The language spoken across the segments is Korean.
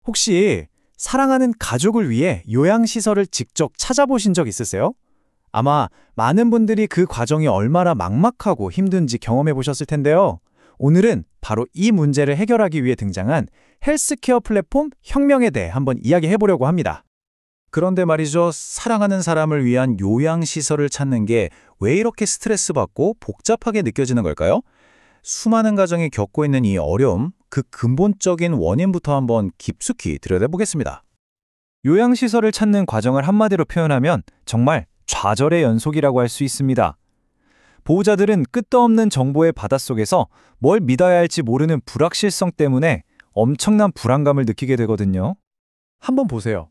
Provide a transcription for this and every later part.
혹시 사랑하는 가족을 위해 요양시설을 직접 찾아보신 적 있으세요? 아마 많은 분들이 그 과정이 얼마나 막막하고 힘든지 경험해 보셨을 텐데요. 오늘은 바로 이 문제를 해결하기 위해 등장한 헬스케어 플랫폼 혁명에 대해 한번 이야기해 보려고 합니다. 그런데 말이죠, 사랑하는 사람을 위한 요양시설을 찾는 게 왜 이렇게 스트레스받고 복잡하게 느껴지는 걸까요? 수많은 가정이 겪고 있는 이 어려움, 그 근본적인 원인부터 한번 깊숙이 들여다보겠습니다. 요양시설을 찾는 과정을 한마디로 표현하면 정말 좌절의 연속이라고 할 수 있습니다. 보호자들은 끝도 없는 정보의 바닷속에서 뭘 믿어야 할지 모르는 불확실성 때문에 엄청난 불안감을 느끼게 되거든요. 한번 보세요.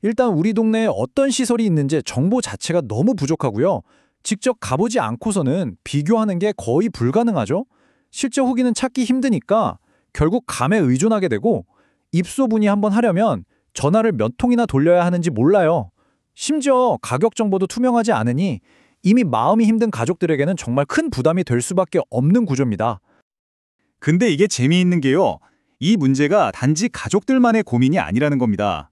일단 우리 동네에 어떤 시설이 있는지 정보 자체가 너무 부족하고요. 직접 가보지 않고서는 비교하는 게 거의 불가능하죠. 실제 후기는 찾기 힘드니까 결국 감에 의존하게 되고 입소 문의 한번 하려면 전화를 몇 통이나 돌려야 하는지 몰라요. 심지어 가격 정보도 투명하지 않으니 이미 마음이 힘든 가족들에게는 정말 큰 부담이 될 수밖에 없는 구조입니다. 근데 이게 재미있는 게요, 이 문제가 단지 가족들만의 고민이 아니라는 겁니다.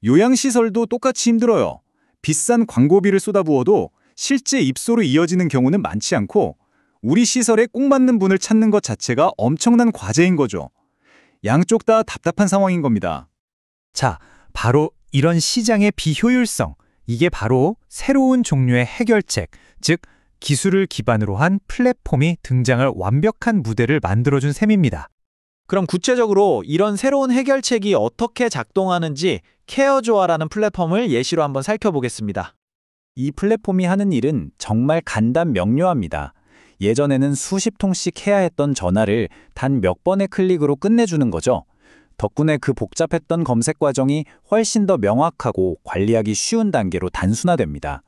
요양시설도 똑같이 힘들어요. 비싼 광고비를 쏟아부어도 실제 입소로 이어지는 경우는 많지 않고 우리 시설에 꼭 맞는 분을 찾는 것 자체가 엄청난 과제인 거죠. 양쪽 다 답답한 상황인 겁니다. 자, 바로 이런 시장의 비효율성, 이게 바로 새로운 종류의 해결책, 즉 기술을 기반으로 한 플랫폼이 등장할 완벽한 무대를 만들어준 셈입니다. 그럼 구체적으로 이런 새로운 해결책이 어떻게 작동하는지 케어조아라는 플랫폼을 예시로 한번 살펴보겠습니다. 이 플랫폼이 하는 일은 정말 간단 명료합니다. 예전에는 수십 통씩 해야 했던 전화를 단 몇 번의 클릭으로 끝내주는 거죠. 덕분에 그 복잡했던 검색 과정이 훨씬 더 명확하고 관리하기 쉬운 단계로 단순화됩니다.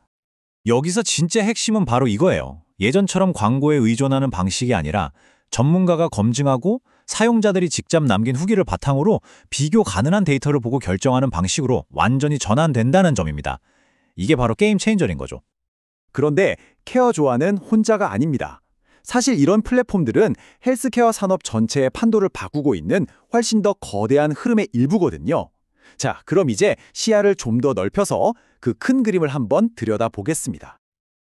여기서 진짜 핵심은 바로 이거예요. 예전처럼 광고에 의존하는 방식이 아니라 전문가가 검증하고 사용자들이 직접 남긴 후기를 바탕으로 비교 가능한 데이터를 보고 결정하는 방식으로 완전히 전환된다는 점입니다. 이게 바로 게임 체인저인 거죠. 그런데 케어조아는 혼자가 아닙니다. 사실 이런 플랫폼들은 헬스케어 산업 전체의 판도를 바꾸고 있는 훨씬 더 거대한 흐름의 일부거든요. 자, 그럼 이제 시야를 좀 더 넓혀서 그 큰 그림을 한번 들여다보겠습니다.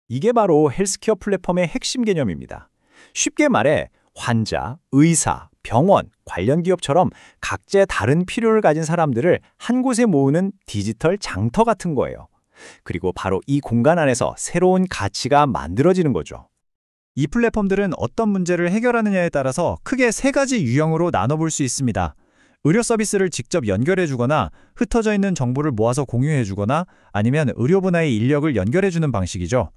이게 바로 헬스케어 플랫폼의 핵심 개념입니다. 쉽게 말해 환자, 의사, 병원, 관련 기업처럼 각자의 다른 필요를 가진 사람들을 한 곳에 모으는 디지털 장터 같은 거예요. 그리고 바로 이 공간 안에서 새로운 가치가 만들어지는 거죠. 이 플랫폼들은 어떤 문제를 해결하느냐에 따라서 크게 세 가지 유형으로 나눠볼 수 있습니다. 의료 서비스를 직접 연결해주거나 흩어져 있는 정보를 모아서 공유해주거나 아니면 의료 분야의 인력을 연결해주는 방식이죠.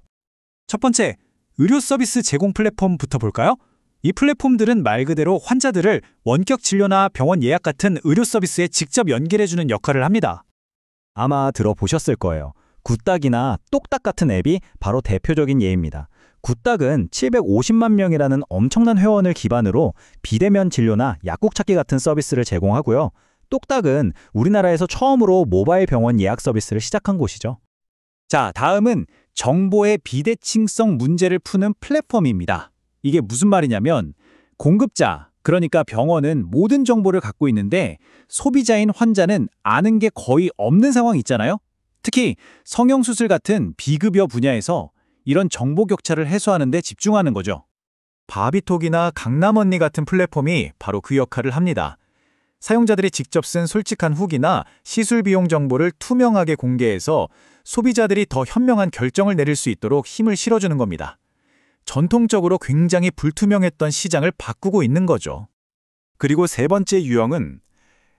첫 번째, 의료 서비스 제공 플랫폼부터 볼까요? 이 플랫폼들은 말 그대로 환자들을 원격 진료나 병원 예약 같은 의료 서비스에 직접 연결해주는 역할을 합니다. 아마 들어보셨을 거예요. 굿닥이나 똑딱 같은 앱이 바로 대표적인 예입니다. 굿닥은 750만 명이라는 엄청난 회원을 기반으로 비대면 진료나 약국 찾기 같은 서비스를 제공하고요. 똑딱은 우리나라에서 처음으로 모바일 병원 예약 서비스를 시작한 곳이죠. 자, 다음은 정보의 비대칭성 문제를 푸는 플랫폼입니다. 이게 무슨 말이냐면 공급자, 그러니까 병원은 모든 정보를 갖고 있는데 소비자인 환자는 아는 게 거의 없는 상황 있잖아요. 특히 성형수술 같은 비급여 분야에서 이런 정보 격차를 해소하는 데 집중하는 거죠. 바비톡이나 강남언니 같은 플랫폼이 바로 그 역할을 합니다. 사용자들이 직접 쓴 솔직한 후기나 시술 비용 정보를 투명하게 공개해서 소비자들이 더 현명한 결정을 내릴 수 있도록 힘을 실어주는 겁니다. 전통적으로 굉장히 불투명했던 시장을 바꾸고 있는 거죠. 그리고 세 번째 유형은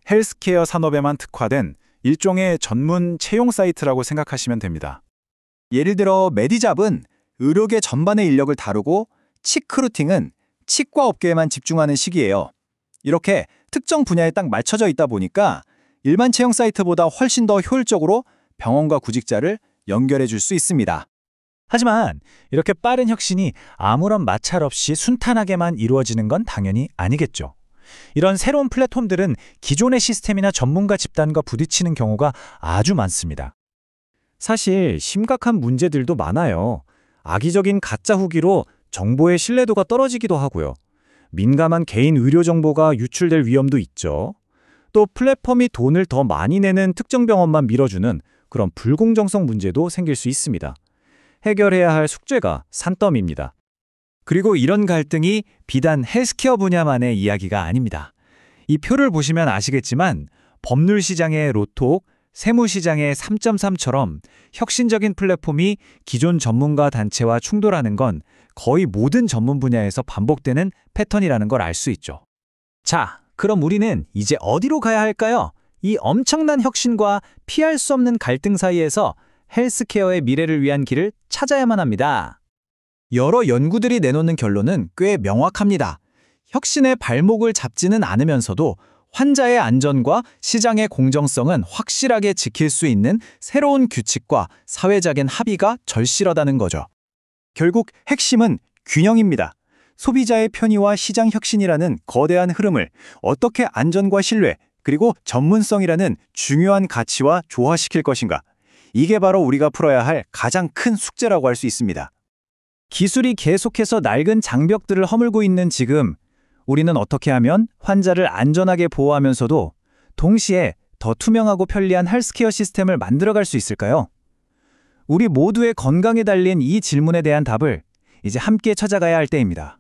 헬스케어 산업에만 특화된 일종의 전문 채용 사이트라고 생각하시면 됩니다. 예를 들어 메디잡은 의료계 전반의 인력을 다루고 치크루팅은 치과 업계에만 집중하는 시기예요. 이렇게 특정 분야에 딱 맞춰져 있다 보니까 일반 채용 사이트보다 훨씬 더 효율적으로 병원과 구직자를 연결해 줄 수 있습니다. 하지만 이렇게 빠른 혁신이 아무런 마찰 없이 순탄하게만 이루어지는 건 당연히 아니겠죠. 이런 새로운 플랫폼들은 기존의 시스템이나 전문가 집단과 부딪히는 경우가 아주 많습니다. 사실 심각한 문제들도 많아요. 악의적인 가짜 후기로 정보의 신뢰도가 떨어지기도 하고요. 민감한 개인 의료 정보가 유출될 위험도 있죠. 또 플랫폼이 돈을 더 많이 내는 특정 병원만 밀어주는 그런 불공정성 문제도 생길 수 있습니다. 해결해야 할 숙제가 산더미입니다. 그리고 이런 갈등이 비단 헬스케어 분야만의 이야기가 아닙니다. 이 표를 보시면 아시겠지만 법률 시장의 로톡, 세무 시장의 3.3처럼 혁신적인 플랫폼이 기존 전문가 단체와 충돌하는 건 거의 모든 전문 분야에서 반복되는 패턴이라는 걸 알 수 있죠. 자, 그럼 우리는 이제 어디로 가야 할까요? 이 엄청난 혁신과 피할 수 없는 갈등 사이에서 헬스케어의 미래를 위한 길을 찾아야만 합니다. 여러 연구들이 내놓는 결론은 꽤 명확합니다. 혁신의 발목을 잡지는 않으면서도 환자의 안전과 시장의 공정성은 확실하게 지킬 수 있는 새로운 규칙과 사회적인 합의가 절실하다는 거죠. 결국 핵심은 균형입니다. 소비자의 편의와 시장 혁신이라는 거대한 흐름을 어떻게 안전과 신뢰, 그리고 전문성이라는 중요한 가치와 조화시킬 것인가. 이게 바로 우리가 풀어야 할 가장 큰 숙제라고 할 수 있습니다. 기술이 계속해서 낡은 장벽들을 허물고 있는 지금, 우리는 어떻게 하면 환자를 안전하게 보호하면서도 동시에 더 투명하고 편리한 헬스케어 시스템을 만들어갈 수 있을까요? 우리 모두의 건강에 달린 이 질문에 대한 답을 이제 함께 찾아가야 할 때입니다.